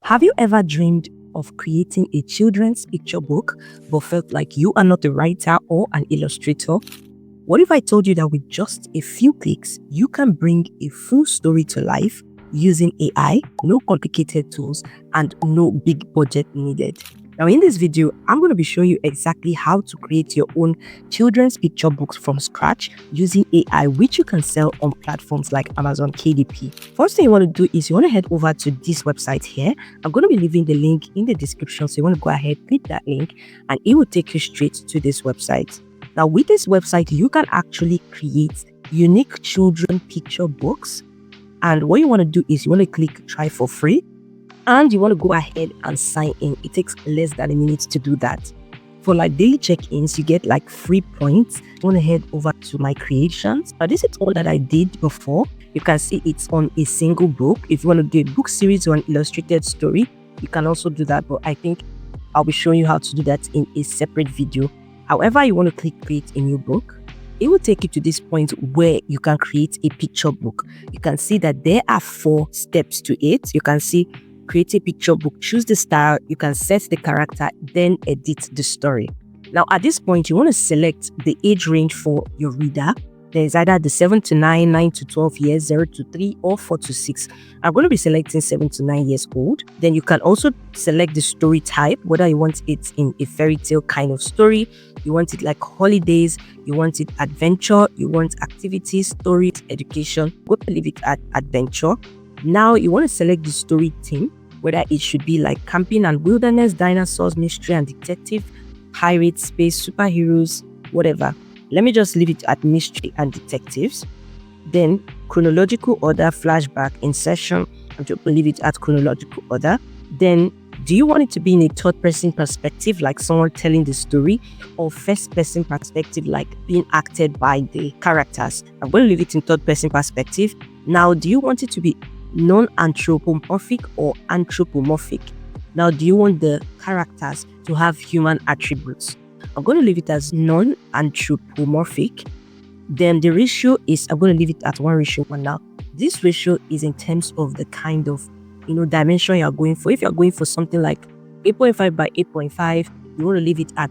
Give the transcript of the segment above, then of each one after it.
Have you ever dreamed of creating a children's picture book but felt like you are not a writer or an illustrator? What if I told you that with just a few clicks, you can bring a full story to life using AI, no complicated tools, and no big budget needed? Now, in this video, I'm going to be showing you exactly how to create your own children's picture books from scratch using AI, which you can sell on platforms like Amazon KDP. First thing you want to do is you want to head over to this website here. I'm going to be leaving the link in the description. So you want to go ahead, click that link, and it will take you straight to this website. Now, with this website, you can actually create unique children picture books. And what you want to do is you want to click try for free. And you want to go ahead and sign in. It takes less than a minute to do that. For like daily check-ins, you get like 3 points. You want to head over to my creations. Now, this is all that I did before. You can see it's on a single book. If you want to do a book series or an illustrated story, you can also do that. But I think I'll be showing you how to do that in a separate video. However, you want to click create a new book. It will take you to this point where you can create a picture book. You can see that there are 4 steps to it. You can see create a picture book, choose the style, you can set the character, then edit the story. Now, at this point, you want to select the age range for your reader. There is either the 7 to 9, 9 to 12 years, 0 to 3, or 4 to 6. I'm going to be selecting 7 to 9 years old. Then you can also select the story type, whether you want it in a fairy tale kind of story, you want it like holidays, you want it adventure, you want activities, stories, education. We're going to leave it at adventure. Now, you want to select the story theme, whether it should be like camping and wilderness, dinosaurs, mystery and detective, pirates, space, superheroes, whatever. Let me just leave it at mystery and detectives. Then chronological order, flashback, insertion. I'm just going to leave it at chronological order. Then do you want it to be in a third person perspective, like someone telling the story, or first person perspective, like being acted by the characters? I'm going to leave it in third person perspective. Now, do you want it to be non-anthropomorphic or anthropomorphic? Now, do you want the characters to have human attributes? I'm going to leave it as non-anthropomorphic. Then the ratio is, I'm going to leave it at 1:1. Now, this ratio is in terms of the kind of, dimension you're going for. If you're going for something like 8.5 by 8.5, you want to leave it at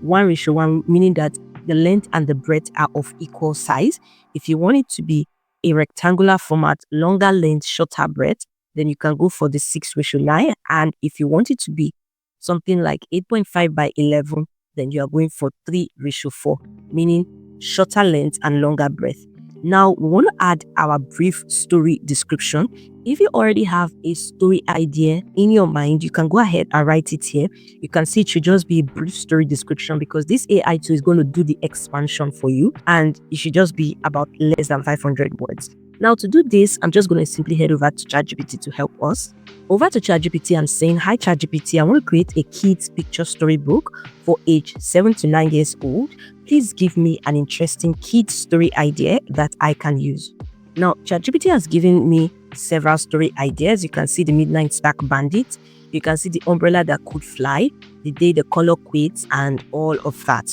1:1, meaning that the length and the breadth are of equal size. If you want it to be a rectangular format, longer length, shorter breadth, then you can go for the 6:9. And if you want it to be something like 8.5 by 11, then you are going for 3:4, meaning shorter length and longer breadth. Now, we want to add our brief story description. If you already have a story idea in your mind, you can go ahead and write it here. You can see it should just be a brief story description because this AI tool is going to do the expansion for you, and it should just be about less than 500 words. Now, to do this, I'm just going to simply head over to ChatGPT to help us. Over to ChatGPT, I'm saying, hi ChatGPT, I want to create a kids picture storybook for age 7 to 9 years old. Please give me an interesting kids story idea that I can use. Now, ChatGPT has given me several story ideas. You can see the Midnight Snack Bandit. You can see the umbrella that could fly, the day the color quits, and all of that.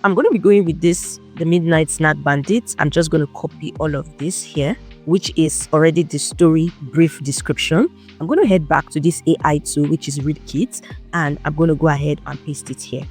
I'm going to be going with this, the Midnight Snack Bandit. I'm just going to copy all of this here, which is already the story brief description. I'm going to head back to this AI tool, which is Read Kids, and I'm going to go ahead and paste it here.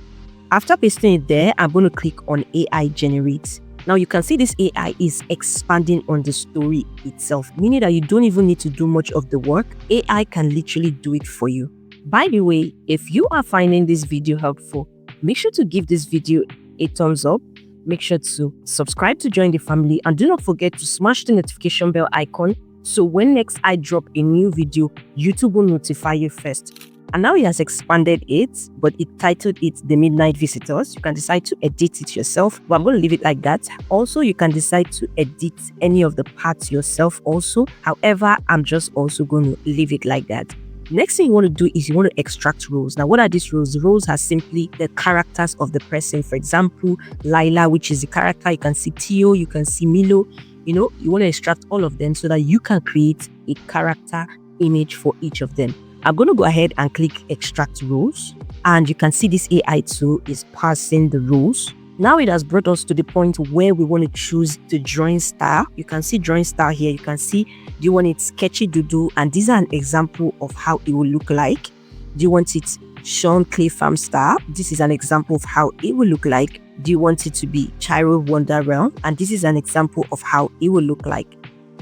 After pasting it there, I'm going to click on AI Generate. Now, you can see this AI is expanding on the story itself, meaning that you don't even need to do much of the work. AI can literally do it for you. By the way, if you are finding this video helpful, make sure to give this video a thumbs up. Make sure to subscribe to join the family, and do not forget to smash the notification bell icon so when next I drop a new video, YouTube will notify you first. And now he has expanded it, but it titled it The Midnight Visitors. You can decide to edit it yourself, but I'm going to leave it like that. Also, you can decide to edit any of the parts yourself also. However, I'm just also going to leave it like that. Next thing you want to do is you want to extract roles. Now, what are these roles? Roles are simply the characters of the person. For example, Lila, which is the character. You can see Tio, you can see Milo. You want to extract all of them so that you can create a character image for each of them. I'm going to go ahead and click extract roles, and you can see this AI tool is parsing the roles. Now it has brought us to the point where we want to choose the drawing style. You can see drawing style here. You can see, do you want it sketchy doodle? And these are an example of how it will look like. Do you want it Sean Clay Farm style? This is an example of how it will look like. Do you want it to be Chiro Wonder Realm? And this is an example of how it will look like.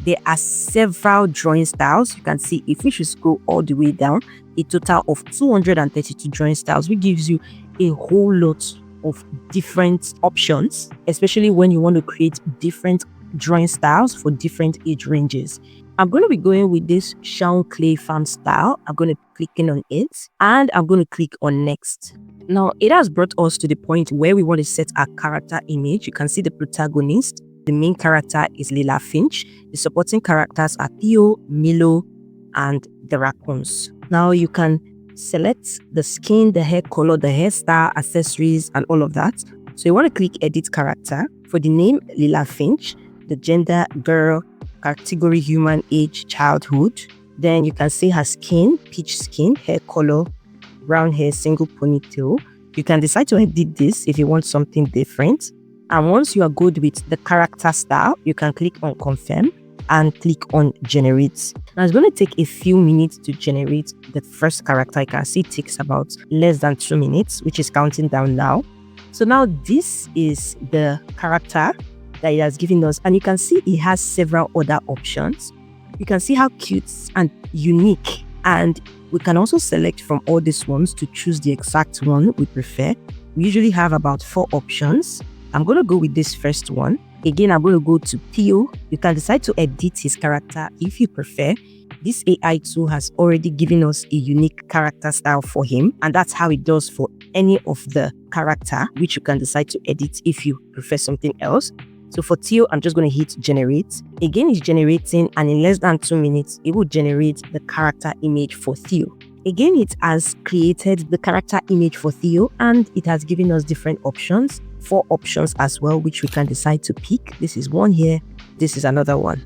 There are several drawing styles. You can see if we should scroll all the way down, a total of 232 drawing styles, which gives you a whole lot of different options, especially when you want to create different drawing styles for different age ranges. I'm going to be going with this Sean Clay Farm style. I'm going to click in on it and I'm going to click on next. Now it has brought us to the point where we want to set our character image. You can see the protagonist. The main character is Lila Finch. The supporting characters are Theo, Milo, and the raccoons. Now you can select the skin, the hair color, the hairstyle, accessories, and all of that. So you want to click edit character. For the name, Lila Finch, the gender, girl, category, human, age, childhood. Then you can see her skin, peach skin, hair color, brown hair, single ponytail. You can decide to edit this if you want something different. And once you are good with the character style, you can click on confirm and click on generate. Now it's going to take a few minutes to generate the first character. You can see it takes about less than 2 minutes, which is counting down now. So now this is the character that it has given us, and you can see it has several other options. You can see how cute and unique, and we can also select from all these ones to choose the exact one we prefer. We usually have about 4 options. I'm going to go with this first one. Again, I'm going to go to Theo. You can decide to edit his character if you prefer. This AI tool has already given us a unique character style for him, and that's how it does for any of the character, which you can decide to edit if you prefer something else. So for Theo, I'm just going to hit generate. Again, it's generating, and in less than 2 minutes, it will generate the character image for Theo. Again, it has created the character image for Theo, and it has given us different options. 4 options as well, which we can decide to pick. This is one here. This is another one.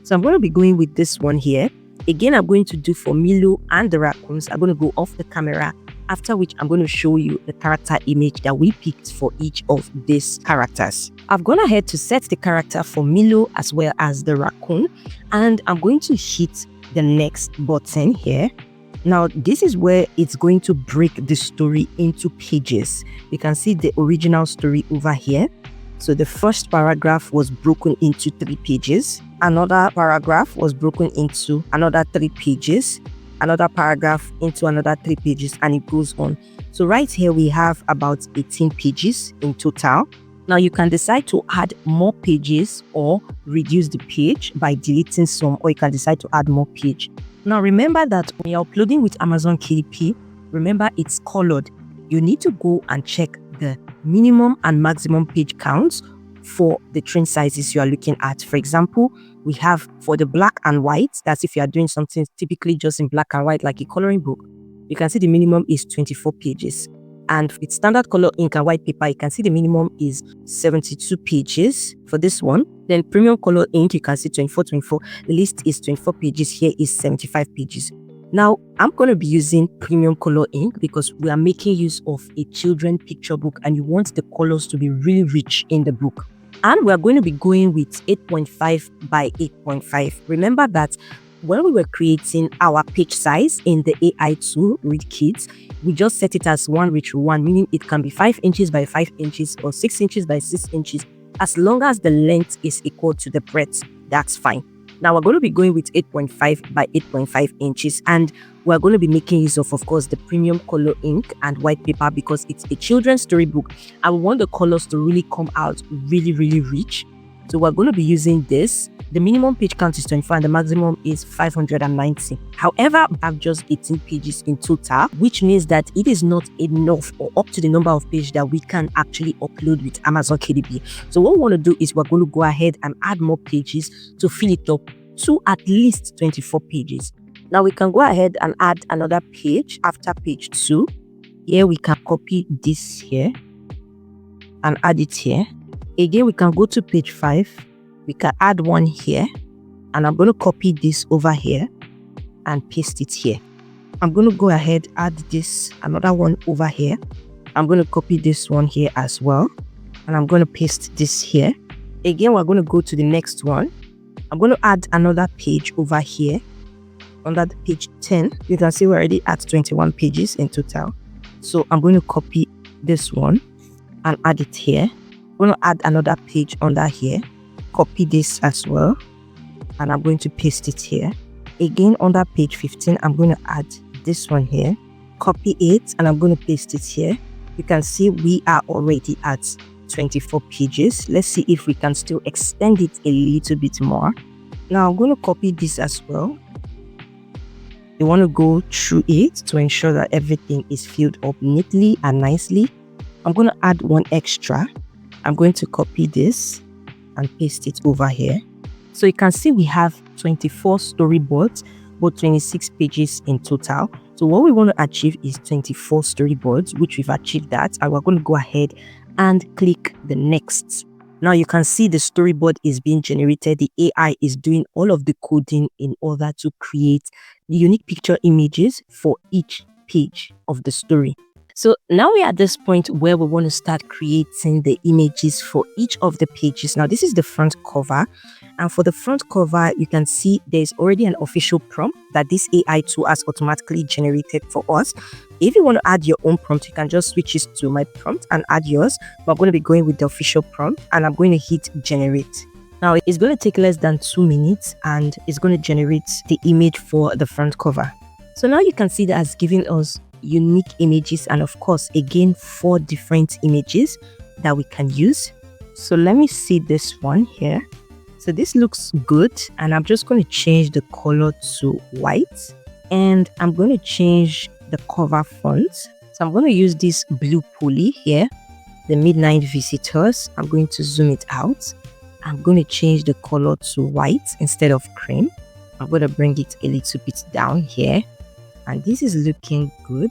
So I'm going to be going with this one here. Again, I'm going to do for Milo and the raccoons. I'm going to go off the camera, after which I'm going to show you the character image that we picked for each of these characters. I've gone ahead to set the character for Milo as well as the raccoon, and I'm going to hit the next button here. Now, this is where it's going to break the story into pages. You can see the original story over here. So the first paragraph was broken into 3 pages. Another paragraph was broken into another 3 pages. Another paragraph into another 3 pages, and it goes on. So right here, we have about 18 pages in total. Now you can decide to add more pages or reduce the page by deleting some, or you can decide to add more page. Now remember that when you're uploading with Amazon KDP, remember it's colored. You need to go and check the minimum and maximum page counts for the trim sizes you are looking at. For example, we have for the black and white, that's if you are doing something typically just in black and white like a coloring book, you can see the minimum is 24 pages. And with standard color ink and white paper, you can see the minimum is 72 pages for this one. Then premium color ink, you can see 24. The list is 24 pages. Here is 75 pages. Now, I'm going to be using premium color ink because we are making use of a children picture book, and you want the colors to be really rich in the book. And we're going to be going with 8.5 by 8.5. Remember that when we were creating our page size in the AI tool, Read Kids, we just set it as 1:1, meaning it can be 5 inches by 5 inches or 6 inches by 6 inches. As long as the length is equal to the breadth, that's fine. Now we're going to be going with 8.5 by 8.5 inches, and we're going to be making use of course, the premium color ink and white paper because it's a children's storybook. I want the colors to really come out really rich. So we're going to be using this. The minimum page count is 24 and the maximum is 590. However, I have just 18 pages in total, which means that it is not enough or up to the number of pages that we can actually upload with Amazon KDP. So what we want to do is we're going to go ahead and add more pages to fill it up to at least 24 pages. Now we can go ahead and add another page after page 2. Here we can copy this here and add it here. Again, we can go to page 5. We can add one here, and I'm going to copy this over here and paste it here. I'm going to go ahead, add this, another one over here. I'm going to copy this one here as well and I'm going to paste this here. Again, we're going to go to the next one. I'm going to add another page over here. Under the page 10, you can see we're already at 21 pages in total. So I'm going to copy this one and add it here. I'm going to add another page under here. Copy this as well. And I'm going to paste it here. Again, under page 15, I'm going to add this one here. Copy it and I'm going to paste it here. You can see we are already at 24 pages. Let's see if we can still extend it a little bit more. Now I'm going to copy this as well. You want to go through it to ensure that everything is filled up neatly and nicely. I'm going to add one extra. I'm going to copy this and paste it over here. So you can see we have 24 storyboards, but 26 pages in total. So what we want to achieve is 24 storyboards, which we've achieved that. And we're going to go ahead and click the next. Now you can see the storyboard is being generated. The AI is doing all of the coding in order to create the unique picture images for each page of the story. So now we're at this point where we want to start creating the images for each of the pages. Now this is the front cover, and for the front cover you can see there's already an official prompt that this AI tool has automatically generated for us. If you want to add your own prompt, you can just switch it to my prompt and add yours, but I'm going to be going with the official prompt and I'm going to hit generate. Now it's going to take less than 2 minutes and it's going to generate the image for the front cover. So now you can see that it's giving us unique images, and of course again 4 different images that we can use. So let me see this one here. So this looks good, and I'm just going to change the color to white, and I'm going to change the cover font. So I'm going to use this blue poly here, the Midnight Visitors. I'm going to zoom it out. I'm going to change the color to white instead of cream. I'm going to bring it a little bit down here. And this is looking good.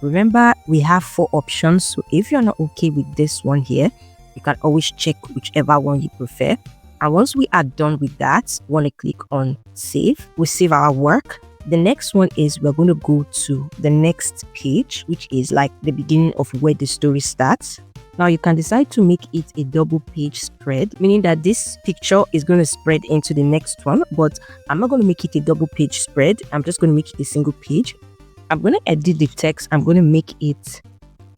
Remember, we have 4 options. So if you're not okay with this one here, you can always check whichever one you prefer. And once we are done with that, we want to click on save. We save our work. The next one is we're going to go to the next page, which is like the beginning of where the story starts. Now you can decide to make it a double page spread, meaning that this picture is going to spread into the next one, but I'm not going to make it a double page spread. I'm just going to make it a single page. I'm going to edit the text. I'm going to make it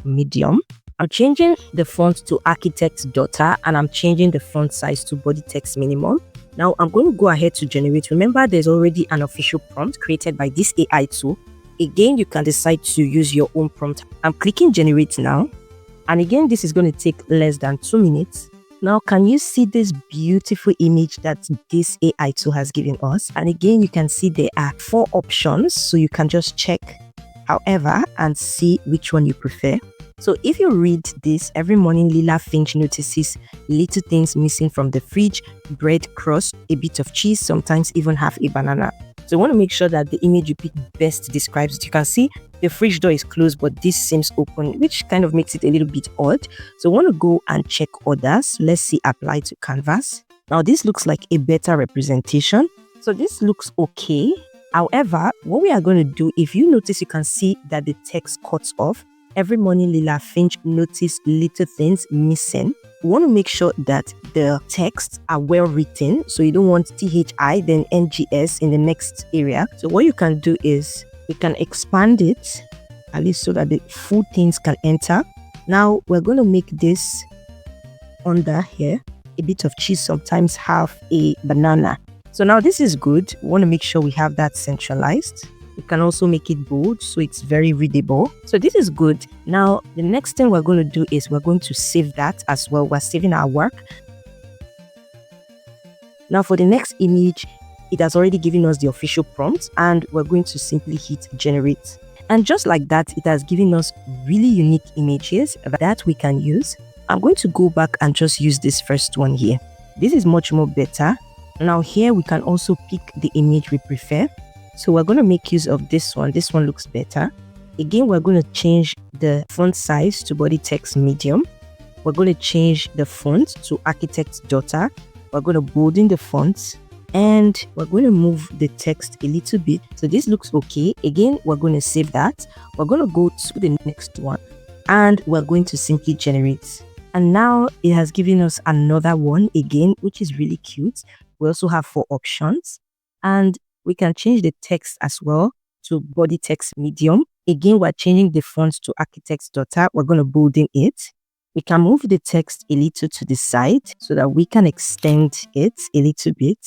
medium. I'm changing the font to Architect's Daughter, and I'm changing the font size to body text minimum. Now I'm going to go ahead to generate. Remember, there's already an official prompt created by this AI tool. Again, you can decide to use your own prompt. I'm clicking generate now. And again, this is going to take less than 2 minutes. Now, can you see this beautiful image that this AI tool has given us? And again, you can see there are 4 options, so you can just check however and see which one you prefer. So if you read this, every morning Lila Finch notices little things missing from the fridge: bread crust, a bit of cheese, sometimes even half a banana. So you want to make sure that the image you pick best describes it. You can see the fridge door is closed, but this seems open, which kind of makes it a little bit odd. So I want to go and check others. Let's see apply to canvas. Now this looks like a better representation. So this looks okay. However, what we are going to do, if you notice, you can see that the text cuts off. Every morning Lila Finch notices little things missing. We want to make sure that the texts are well written, so you don't want THI then NGS in the next area. So what you can do is you can expand it at least so that the full things can enter. Now we're going to make this under here a bit of cheese, sometimes half a banana. So now this is good. We want to make sure we have that centralized. You can also make it bold so it's very readable. So this is good. Now the next thing we're going to do is we're going to save that as well. We're saving our work. Now for the next image, it has already given us the official prompt, and we're going to simply hit generate. And just like that, it has given us really unique images that we can use. I'm going to go back and just use this first one here. This is much more better. Now here we can also pick the image we prefer. So we're going to make use of this one. This one looks better. Again, we're going to change the font size to body text medium. We're going to change the font to Architect's Daughter. We're going to bolden the font, and we're going to move the text a little bit. So this looks okay. Again, we're going to save that. We're going to go to the next one, and we're going to simply generate. And now it has given us another one again, which is really cute. We also have 4 options, and we can change the text as well to body text medium. Again, we're changing the font to Architect's Daughter. We're going to bolden it. We can move the text a little to the side so that we can extend it a little bit.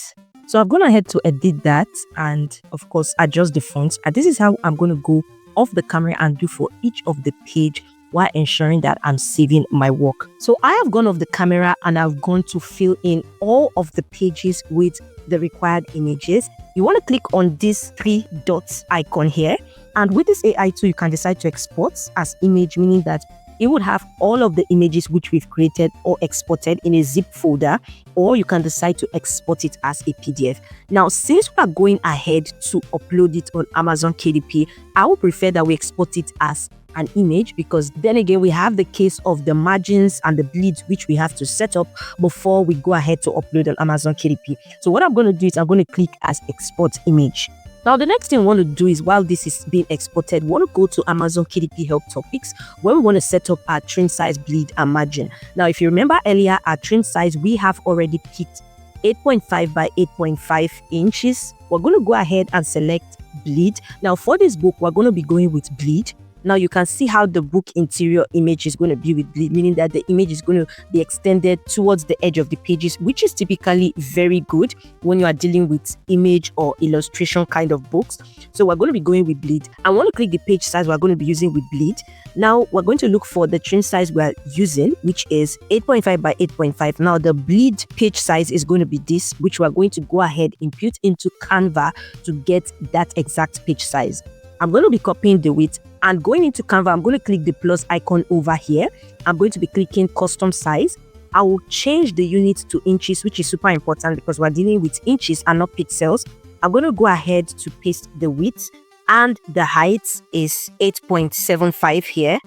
So I've gone ahead to edit that and of course adjust the font. And this is how I'm going to go off the camera and do for each of the page while ensuring that I'm saving my work. So I have gone off the camera and I've gone to fill in all of the pages with the required images. You want to click on this 3 dots icon here, and with this AI tool you can decide to export as image, meaning that it would have all of the images which we've created or exported in a zip folder, or you can decide to export it as a PDF. Now, since we are going ahead to upload it on Amazon KDP, I would prefer that we export it as an image, because then again we have the case of the margins and the bleeds which we have to set up before we go ahead to upload on Amazon KDP. So what I'm going to do is I'm going to click as export image. Now, the next thing we want to do is, while this is being exported, we want to go to Amazon KDP Help Topics, where we want to set up our trim size, bleed, and margin. Now, if you remember earlier, our trim size, we have already picked 8.5 by 8.5 inches. We're going to go ahead and select bleed. Now, for this book, we're going to be going with bleed. Now you can see how the book interior image is going to be with bleed, meaning that the image is going to be extended towards the edge of the pages, which is typically very good when you are dealing with image or illustration kind of books. So we're going to be going with bleed. I want to click the page size we're going to be using with bleed. Now we're going to look for the trim size we're using, which is 8.5 by 8.5. Now the bleed page size is going to be this, which we're going to go ahead input into Canva to get that exact page size. I'm going to be copying the width, and going into Canva, I'm going to click the plus icon over here. I'm going to be clicking custom size. I will change the units to inches, which is super important because we're dealing with inches and not pixels. I'm going to go ahead to paste the width, and the height is 8.75 here,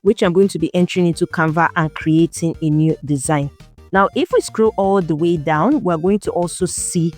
which I'm going to be entering into Canva and creating a new design. Now, if we scroll all the way down, we're going to also see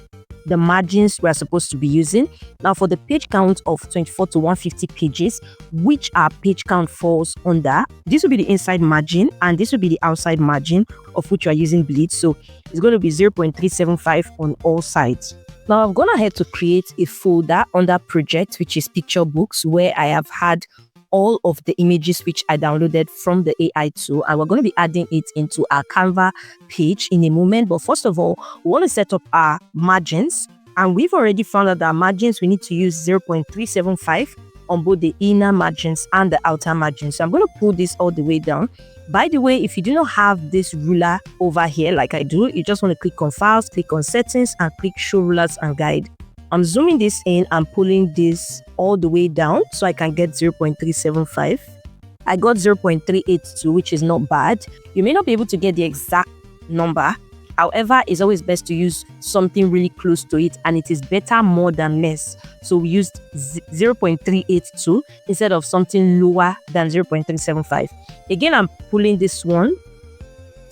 the margins we're supposed to be using. Now, for the page count of 24 to 150 pages, which our page count falls under, this will be the inside margin and this will be the outside margin of which you are using bleed. So it's going to be 0.375 on all sides. Now I've gone ahead to create a folder under project, which is picture books, where I have had all of the images which I downloaded from the AI tool, and we're going to be adding it into our Canva page in a moment. But first of all, we want to set up our margins, and we've already found out that our margins, we need to use 0.375 on both the inner margins and the outer margins. So I'm going to pull this all the way down. By the way, if you do not have this ruler over here like I do, you just want to click on files, click on settings, and click show rulers and guide. I'm zooming this in and pulling this all the way down so I can get 0.375. I got 0.382, which is not bad. You may not be able to get the exact number. However, it's always best to use something really close to it, and it is better more than less. So we used 0.382 instead of something lower than 0.375. Again, I'm pulling this one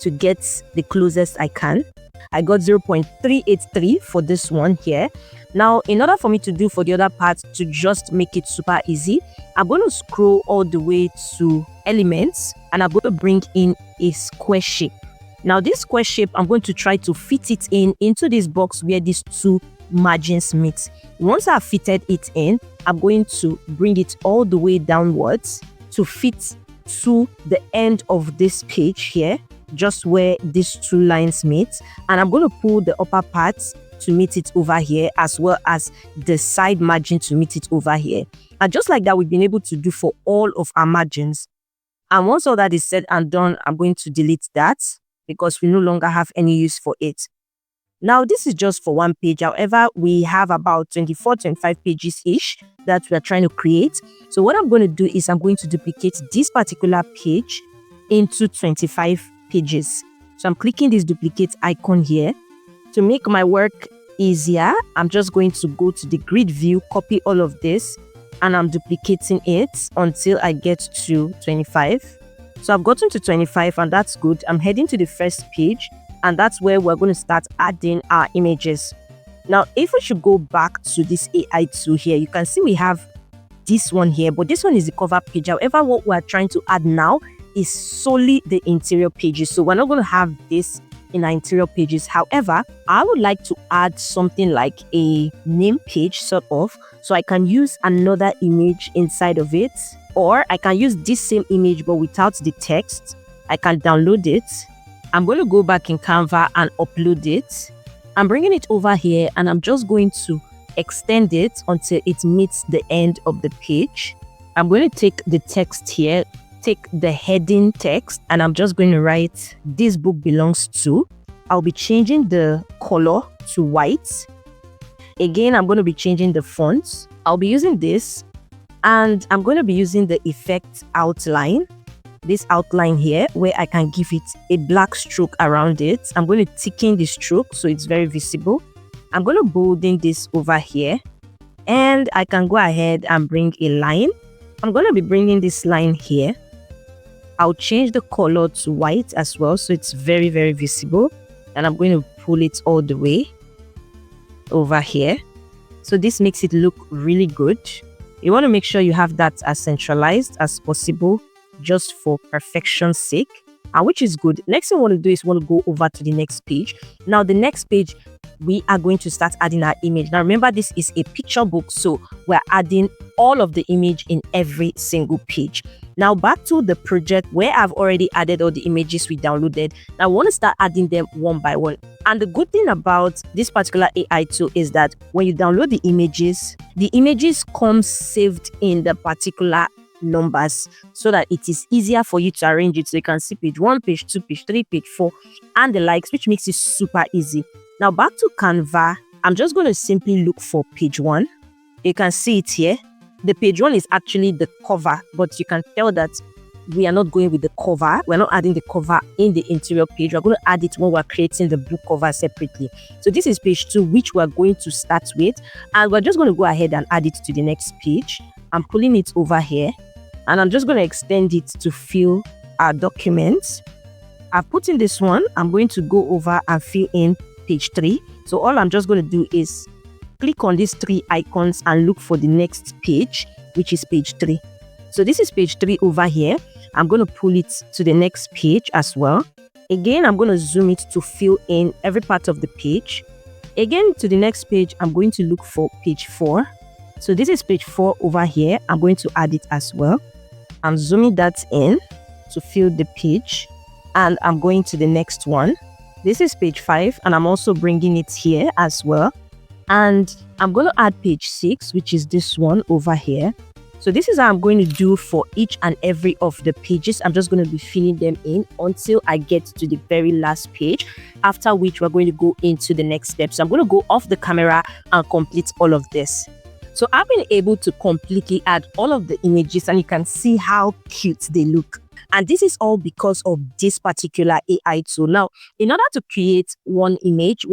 to get the closest I can. I got 0.383 for this one here. Now, in order for me to do for the other part, to just make it super easy, I'm going to scroll all the way to elements, and I'm going to bring in a square shape. Now, this square shape, I'm going to try to fit it into this box where these two margins meet. Once I've fitted it in, I'm going to bring it all the way downwards to fit to the end of this page here, just where these two lines meet. And I'm going to pull the upper parts to meet it over here, as well as the side margin to meet it over here. And just like that, we've been able to do for all of our margins. And once all that is said and done, I'm going to delete that because we no longer have any use for it. Now, this is just for one page. However, we have about 24-25 pages ish that we are trying to create. So what I'm going to do is I'm going to duplicate this particular page into 25 pages. So I'm clicking this duplicate icon here. To make my work easier, I'm just going to go to the grid view, copy all of this, and I'm duplicating it until I get to 25. So I've gotten to 25, and that's good. I'm heading to the first page, and that's where we're going to start adding our images. Now, if we should go back to this AI tool here, you can see we have this one here, but this one is the cover page. However, what we're trying to add now is solely the interior pages. So we're not going to have this in our interior pages. However, I would like to add something like a name page sort of, so I can use another image inside of it, or I can use this same image but without the text. I can download it. I'm going to go back in Canva and upload it. I'm bringing it over here and I'm just going to extend it until it meets the end of the page. I'm going to take the text here, take the heading text, and I'm just going to write "this book belongs to." I'll be changing the color to white. Again, I'm going to be changing the fonts. I'll be using this, and I'm going to be using the effect outline. This outline here, where I can give it a black stroke around it. I'm going to thicken the stroke so it's very visible. I'm going to bolden this over here, and I can go ahead and bring a line. I'm going to be bringing this line here. I'll change the color to white as well, so it's very, very visible. And I'm going to pull it all the way over here. So this makes it look really good. You want to make sure you have that as centralized as possible, just for perfection's sake, and which is good. Next thing I want to do is want to go over to the next page. Now, the next page, we are going to start adding our image. Now, remember, this is a picture book, so we're adding all of the image in every single page. Now, back to the project where I've already added all the images we downloaded. Now, I want to start adding them one by one. And the good thing about this particular AI tool is that when you download the images come saved in the particular numbers, so that it is easier for you to arrange it. So you can see page 1, page 2, page 3, page 4, and the likes, which makes it super easy. Now, back to Canva, I'm just going to simply look for page 1. You can see it here. The page 1 is actually the cover, but you can tell that we are not going with the cover. We're not adding the cover in the interior page. We're going to add it when we're creating the book cover separately. So this is page 2, which we're going to start with. And we're just going to go ahead and add it to the next page. I'm pulling it over here, and I'm just going to extend it to fill our documents. I've put in this one. I'm going to go over and fill in page 3. So all I'm just going to do is click on these 3 icons and look for the next page, which is page 3. So this is page 3 over here. I'm going to pull it to the next page as well. Again, I'm going to zoom it to fill in every part of the page. Again, to the next page, I'm going to look for page 4. So this is page 4 over here. I'm going to add it as well. I'm zooming that in to fill the page, and I'm going to the next one. This is page 5, and I'm also bringing it here as well. And I'm going to add page 6, which is this one over here. So this is how I'm going to do for each and every of the pages. I'm just going to be filling them in until I get to the very last page, after which we're going to go into the next step. So I'm going to go off the camera and complete all of this. So I've been able to completely add all of the images, and you can see how cute they look. And this is all because of this particular AI tool. Now, in order to create one image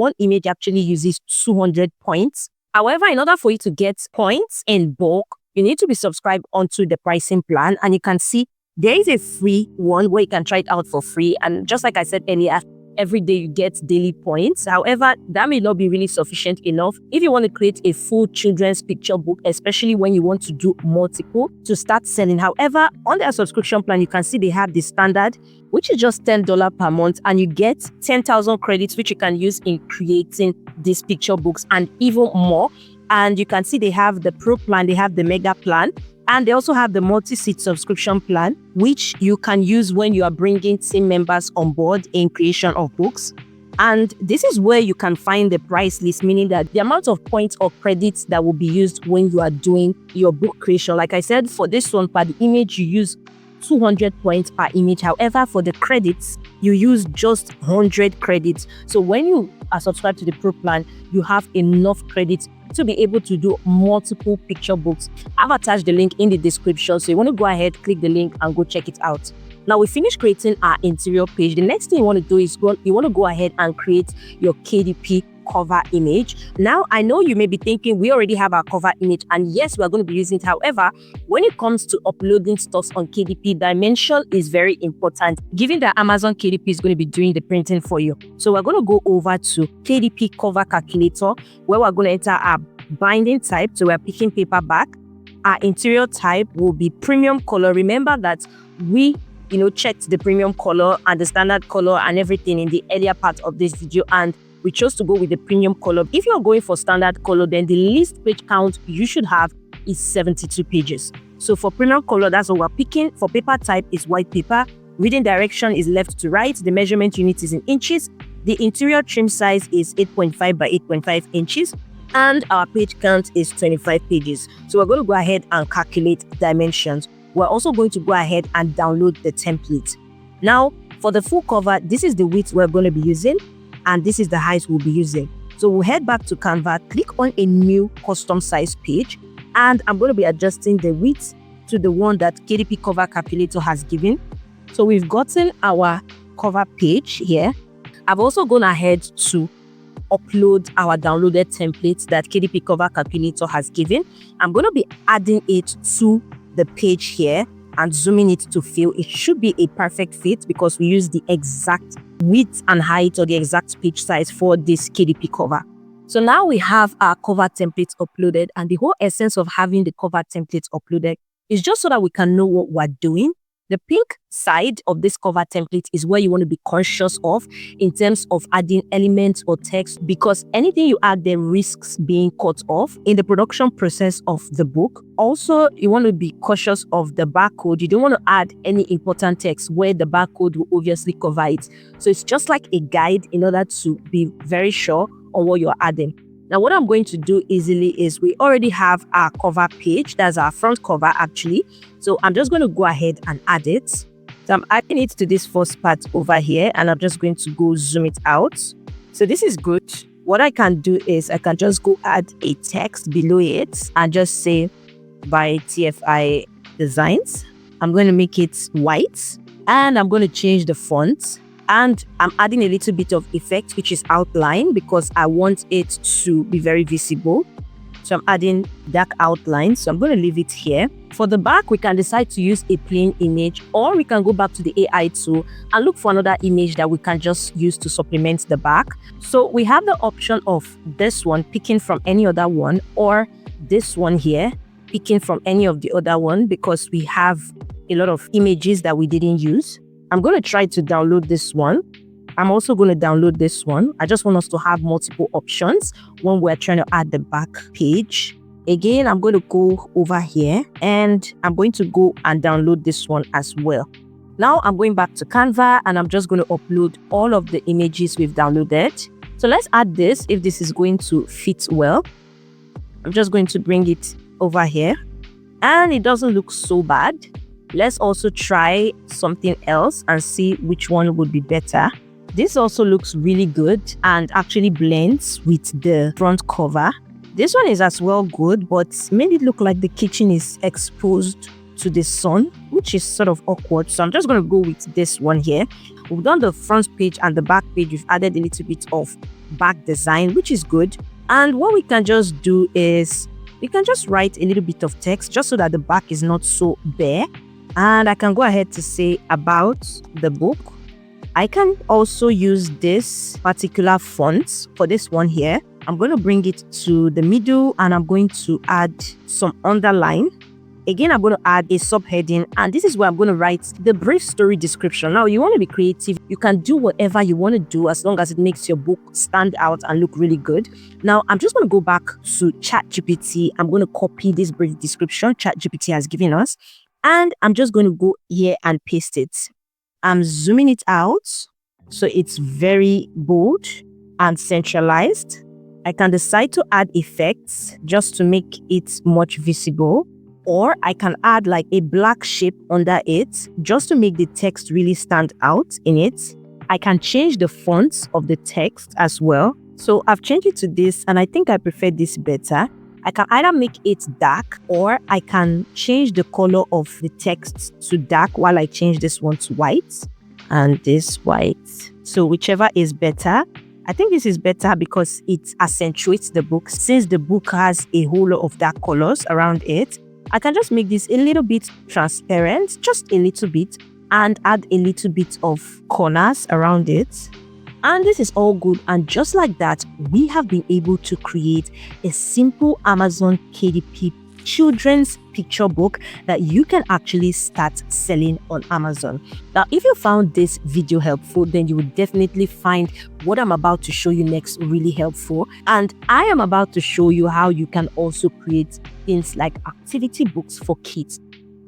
actually uses 200 points. However, in order for you to get points in bulk, you need to be subscribed onto the pricing plan. And you can see there is a free one where you can try it out for free. And just like I said earlier, every day you get daily points. However, that may not be really sufficient enough if you want to create a full children's picture book, especially when you want to do multiple to start selling. However, on their subscription plan, you can see they have the standard, which is just $10 per month, and you get 10,000 credits, which you can use in creating these picture books and even more. And you can see they have the pro plan, they have the mega plan, and they also have the multi-seat subscription plan, which you can use when you are bringing team members on board in creation of books. And this is where you can find the price list, meaning that the amount of points or credits that will be used when you are doing your book creation. Like I said, for this one, per the image, you use 200 points per image. However, for the credits, you use just 100 credits. So when you are subscribed to the pro plan, you have enough credits to be able to do multiple picture books. I've attached the link in the description, so you want to go ahead, click the link and go check it out. Now we finished creating our interior page. The next thing you want to do is you want to go ahead and create your KDP cover image. Now, I know you may be thinking we already have our cover image, and yes, we're going to be using it. However, when it comes to uploading stuff on KDP, dimension is very important, given that Amazon KDP is going to be doing the printing for you. So we're going to go over to KDP cover calculator, where we're going to enter our binding type. So we're picking paperback. Our interior type will be premium color. Remember that we checked the premium color and the standard color and everything in the earlier part of this video, and we chose to go with the premium color. If you're going for standard color, then the least page count you should have is 72 pages. So for premium color, that's what we're picking. For paper type is white paper. Reading direction is left to right. The measurement unit is in inches. The interior trim size is 8.5 by 8.5 inches. And our page count is 25 pages. So we're going to go ahead and calculate dimensions. We're also going to go ahead and download the template. Now, for the full cover, this is the width we're going to be using, and this is the height we'll be using. So we'll head back to Canva, click on a new custom size page, and I'm going to be adjusting the width to the one that KDP cover calculator has given. So we've gotten our cover page here. I've also gone ahead to upload our downloaded templates that KDP cover calculator has given. I'm going to be adding it to the page here and zooming it to fill. It should be a perfect fit because we use the exact width and height or the exact page size for this KDP cover. So now we have our cover template uploaded, and the whole essence of having the cover template uploaded is just so that we can know what we're doing. The pink side of this cover template is where you want to be conscious of in terms of adding elements or text, because anything you add there risks being cut off in the production process of the book. Also, you want to be cautious of the barcode. You don't want to add any important text where the barcode will obviously cover it. So it's just like a guide in order to be very sure on what you're adding. Now, what I'm going to do easily is we already have our cover page. That's our front cover actually. So I'm just going to go ahead and add it. So I'm adding it to this first part over here, and I'm just going to go zoom it out. So this is good. What I can do is I can just go add a text below it and just say by TFI Designs. I'm going to make it white, and I'm going to change the font. And I'm adding a little bit of effect, which is outline, because I want it to be very visible. So I'm adding dark outline. So I'm going to leave it here. For the back, we can decide to use a plain image, or we can go back to the AI tool and look for another image that we can just use to supplement the back. So we have the option of this one, picking from any other one, or this one here, picking from any of the other one, because we have a lot of images that we didn't use. I'm going to try to download this one. I'm also going to download this one. I just want us to have multiple options when we're trying to add the back page. Again, I'm going to go over here, and I'm going to go and download this one as well. Now I'm going back to Canva, and I'm just going to upload all of the images we've downloaded. So let's add this if this is going to fit well. I'm just going to bring it over here, and it doesn't look so bad. Let's also try something else and see which one would be better. This also looks really good and actually blends with the front cover. This one is as well good, but made it look like the kitchen is exposed to the sun, which is sort of awkward. So I'm just going to go with this one here. We've done the front page and the back page. We've added a little bit of back design, which is good. And what we can just do is we can just write a little bit of text just so that the back is not so bare. And I can go ahead to say about the book. I can also use this particular font for this one here. I'm going to bring it to the middle, and I'm going to add some underline. Again, I'm going to add a subheading, and this is where I'm going to write the brief story description. Now, you want to be creative. You can do whatever you want to do as long as it makes your book stand out and look really good. Now, I'm just going to go back to ChatGPT. I'm going to copy this brief description ChatGPT has given us. And I'm just going to go here and paste it. I'm zooming it out so it's very bold and centralized. I can decide to add effects just to make it much visible, or I can add like a black shape under it just to make the text really stand out in it. I can change the fonts of the text as well. So I've changed it to this, and I think I prefer this better. I can either make it dark, or I can change the color of the text to dark while I change this one to white and this white. So whichever is better. I think this is better because it accentuates the book. Since the book has a whole lot of dark colors around it, I can just make this a little bit transparent, just a little bit, and add a little bit of corners around it. And this is all good, and just like that, we have been able to create a simple Amazon KDP children's picture book that you can actually start selling on Amazon. Now, if you found this video helpful, then you will definitely find what I'm about to show you next really helpful. And I am about to show you how you can also create things like activity books for kids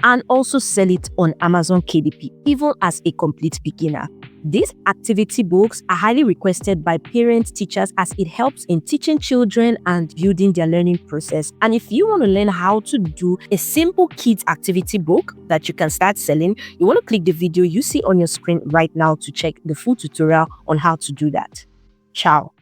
and also sell it on Amazon KDP, even as a complete beginner. These activity books are highly requested by parents, teachers, as it helps in teaching children and building their learning process. And if you want to learn how to do a simple kids activity book that you can start selling, you want to click the video you see on your screen right now to check the full tutorial on how to do that. Ciao.